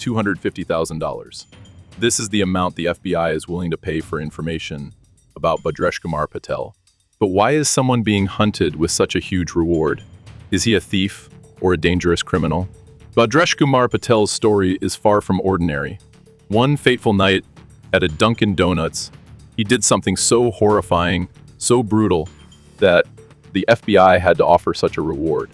$250,000. This is the amount the FBI is willing to pay for information about Bhadreshkumar Patel. But why is someone being hunted with such a huge reward? Is he a thief or a dangerous criminal? Bhadreshkumar Patel's story is far from ordinary. One fateful night at a Dunkin Donuts, he did something so horrifying, so brutal, that the FBI had to offer such a reward.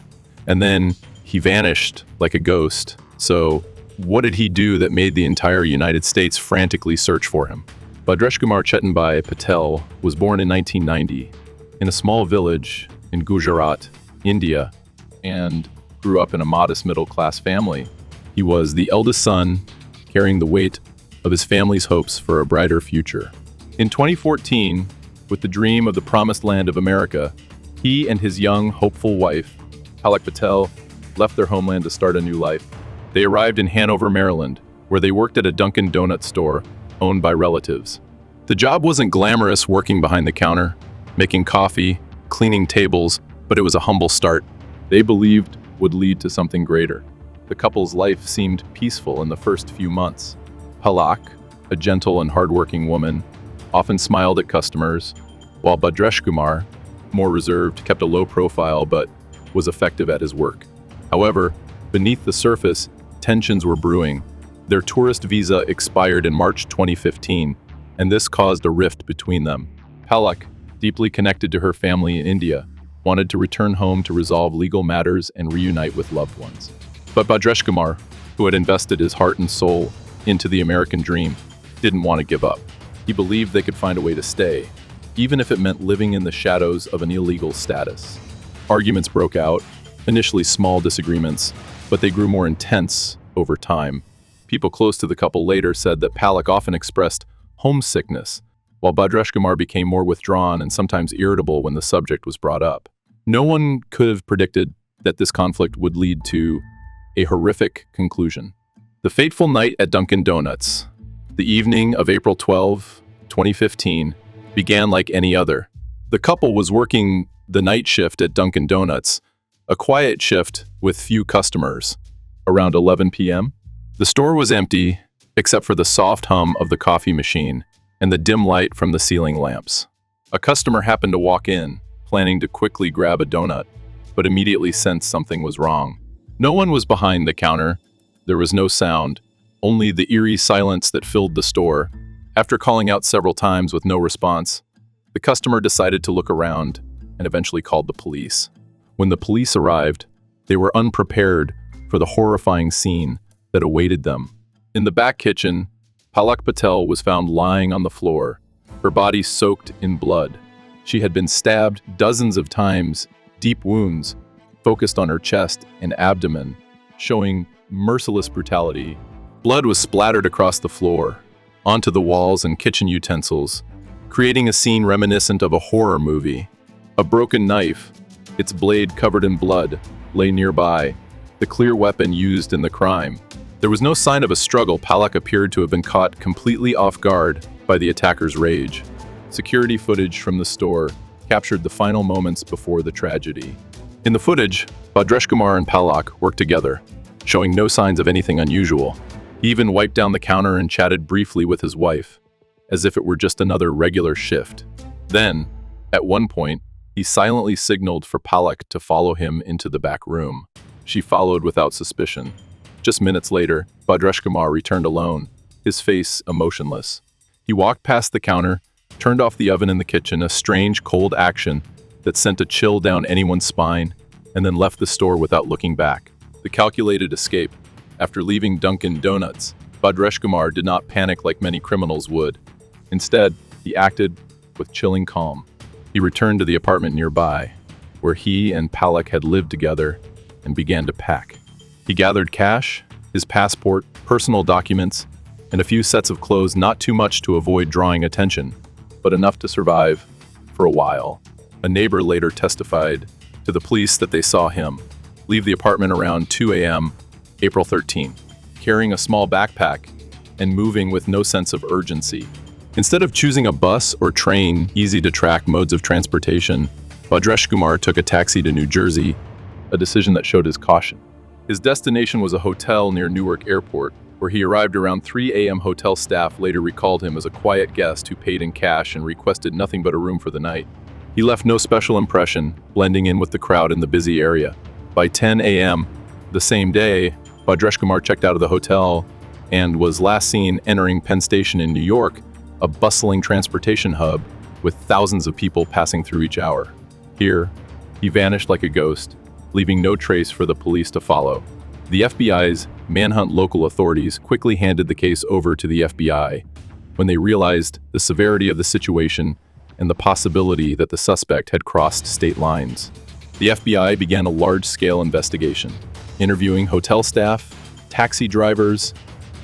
And then he vanished like a ghost. So what did he do that made the entire United States frantically search for him? Bhadreshkumar Chetanbhai Patel was born in 1990 in a small village in Gujarat, India, and grew up in a modest middle-class family. He was the eldest son, carrying the weight of his family's hopes for a brighter future. In 2014, with the dream of the promised land of America, he and his young, hopeful wife, Palak Patel, left their homeland to start a new life. They arrived in Hanover, Maryland, where they worked at a Dunkin Donuts store owned by relatives. The job wasn't glamorous, working behind the counter, making coffee, cleaning tables, but it was a humble start they believed would lead to something greater. The couple's life seemed peaceful in the first few months. Palak, a gentle and hardworking woman, often smiled at customers, while Bhadreshkumar, more reserved, kept a low profile but was effective at his work. However, beneath the surface, tensions were brewing. Their tourist visa expired in March 2015, and this caused a rift between them. Palak, deeply connected to her family in India, wanted to return home to resolve legal matters and reunite with loved ones. But Bhadreshkumar, who had invested his heart and soul into the American dream, didn't want to give up. He believed they could find a way to stay, even if it meant living in the shadows of an illegal status. Arguments broke out, initially small disagreements, but they grew more intense over time. People close to the couple later said that Palak often expressed homesickness, while Bhadreshkumar became more withdrawn and sometimes irritable when the subject was brought up. No one could have predicted that this conflict would lead to a horrific conclusion. The fateful night at Dunkin Donuts, the evening of April 12, 2015, began like any other. The couple was working the night shift at Dunkin Donuts, a quiet shift with few customers. Around 11 p.m., the store was empty except for the soft hum of the coffee machine and the dim light from the ceiling lamps. A customer happened to walk in, planning to quickly grab a donut, but immediately sensed something was wrong. No one was behind the counter. There was no sound, only the eerie silence that filled the store. After calling out several times with no response, the customer decided to look around and eventually called the police. When the police arrived, they were unprepared for the horrifying scene that awaited them. In the back kitchen, Palak Patel was found lying on the floor, her body soaked in blood. She had been stabbed dozens of times, deep wounds focused on her chest and abdomen, showing merciless brutality. Blood was splattered across the floor, onto the walls and kitchen utensils, creating a scene reminiscent of a horror movie. A broken knife, its blade covered in blood, lay nearby, the clear weapon used in the crime. There was no sign of a struggle. Palak appeared to have been caught completely off guard by the attacker's rage. Security footage from the store captured the final moments before the tragedy. In the footage, Bhadreshkumar and Palak worked together, showing no signs of anything unusual. He even wiped down the counter and chatted briefly with his wife, as if it were just another regular shift. Then, at one point, he silently signaled for Palak to follow him into the back room. She followed without suspicion. Just minutes later, Bhadreshkumar returned alone, his face emotionless. He walked past the counter, turned off the oven in the kitchen, a strange, cold action that sent a chill down anyone's spine, and then left the store without looking back. The calculated escape. After leaving Dunkin Donuts, Bhadreshkumar did not panic like many criminals would. Instead, he acted with chilling calm. He returned to the apartment nearby, where he and Palak had lived together, and began to pack. He gathered cash, his passport, personal documents, and a few sets of clothes, not too much to avoid drawing attention, but enough to survive for a while. A neighbor later testified to the police that they saw him leave the apartment around 2 a.m., April 13, carrying a small backpack and moving with no sense of urgency. Instead of choosing a bus or train, easy-to-track modes of transportation, Bhadreshkumar took a taxi to New Jersey, a decision that showed his caution. His destination was a hotel near Newark Airport, where he arrived around 3 a.m. Hotel staff later recalled him as a quiet guest who paid in cash and requested nothing but a room for the night. He left no special impression, blending in with the crowd in the busy area. By 10 a.m. the same day, Bhadreshkumar checked out of the hotel and was last seen entering Penn Station in New York, a bustling transportation hub with thousands of people passing through each hour. Here, he vanished like a ghost, leaving no trace for the police to follow. The FBI's manhunt local authorities quickly handed the case over to the FBI when they realized the severity of the situation and the possibility that the suspect had crossed state lines. The FBI began a large-scale investigation, interviewing hotel staff, taxi drivers,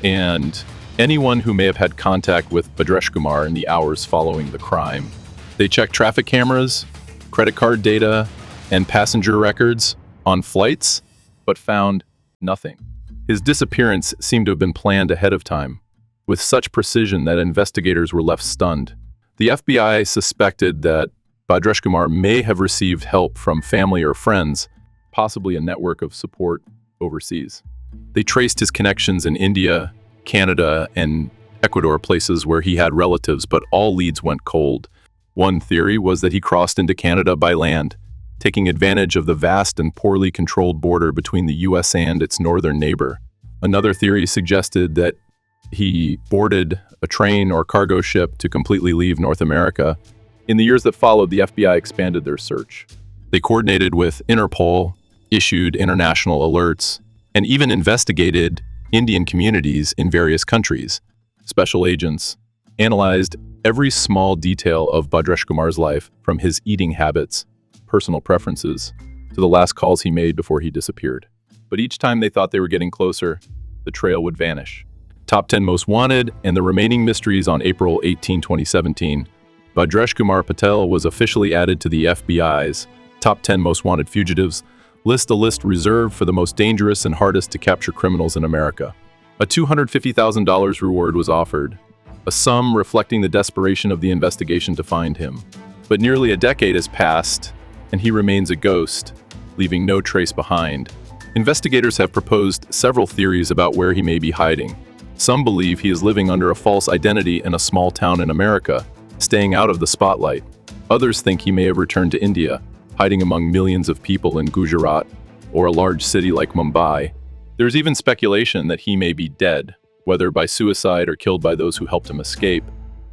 and anyone who may have had contact with Bhadreshkumar in the hours following the crime. They checked traffic cameras, credit card data, and passenger records on flights, but found nothing. His disappearance seemed to have been planned ahead of time, with such precision that investigators were left stunned. The FBI suspected that Bhadreshkumar may have received help from family or friends, possibly a network of support overseas. They traced his connections in India, Canada, and Ecuador, places where he had relatives, but all leads went cold. One theory was that he crossed into Canada by land, taking advantage of the vast and poorly controlled border between the US and its northern neighbor. Another theory suggested that he boarded a train or cargo ship to completely leave North America. In the years that followed, the FBI expanded their search. They coordinated with Interpol, issued international alerts, and even investigated Indian communities in various countries. Special agents analyzed every small detail of Bhadreshkumar's life, from his eating habits, personal preferences, to the last calls he made before he disappeared. But each time they thought they were getting closer, the trail would vanish. Top 10 Most Wanted and the remaining mysteries. On April 18, 2017, Bhadreshkumar Patel was officially added to the FBI's Top 10 Most Wanted Fugitives list, a list reserved for the most dangerous and hardest to capture criminals in America. A $250,000 reward was offered, a sum reflecting the desperation of the investigation to find him. But nearly a decade has passed, and he remains a ghost, leaving no trace behind. Investigators have proposed several theories about where he may be hiding. Some believe he is living under a false identity in a small town in America, staying out of the spotlight. Others think he may have returned to India, hiding among millions of people in Gujarat or a large city like Mumbai. There's even speculation that he may be dead, whether by suicide or killed by those who helped him escape,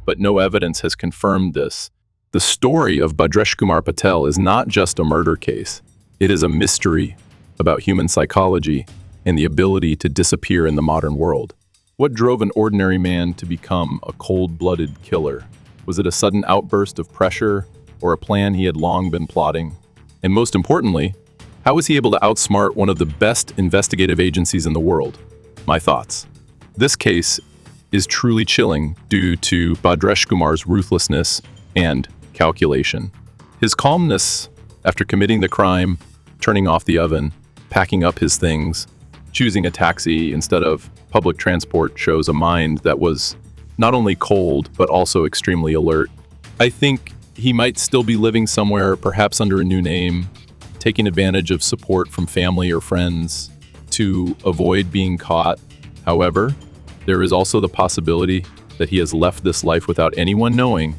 but no evidence has confirmed this. The story of Bhadreshkumar Patel is not just a murder case. It is a mystery about human psychology and the ability to disappear in the modern world. What drove an ordinary man to become a cold-blooded killer? Was it a sudden outburst of pressure or a plan he had long been plotting? And most importantly, how was he able to outsmart one of the best investigative agencies in the world? My thoughts. This case is truly chilling due to Bhadreshkumar's ruthlessness and calculation. His calmness after committing the crime, turning off the oven, packing up his things, choosing a taxi instead of public transport shows a mind that was not only cold, but also extremely alert. I think he might still be living somewhere, perhaps under a new name, taking advantage of support from family or friends to avoid being caught. However, there is also the possibility that he has left this life without anyone knowing,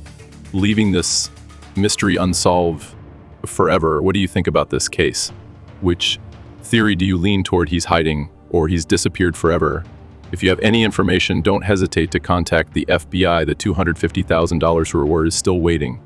leaving this mystery unsolved forever. What do you think about this case? Which theory do you lean toward? He's hiding or he's disappeared forever? If you have any information, don't hesitate to contact the FBI. The $250,000 reward is still waiting.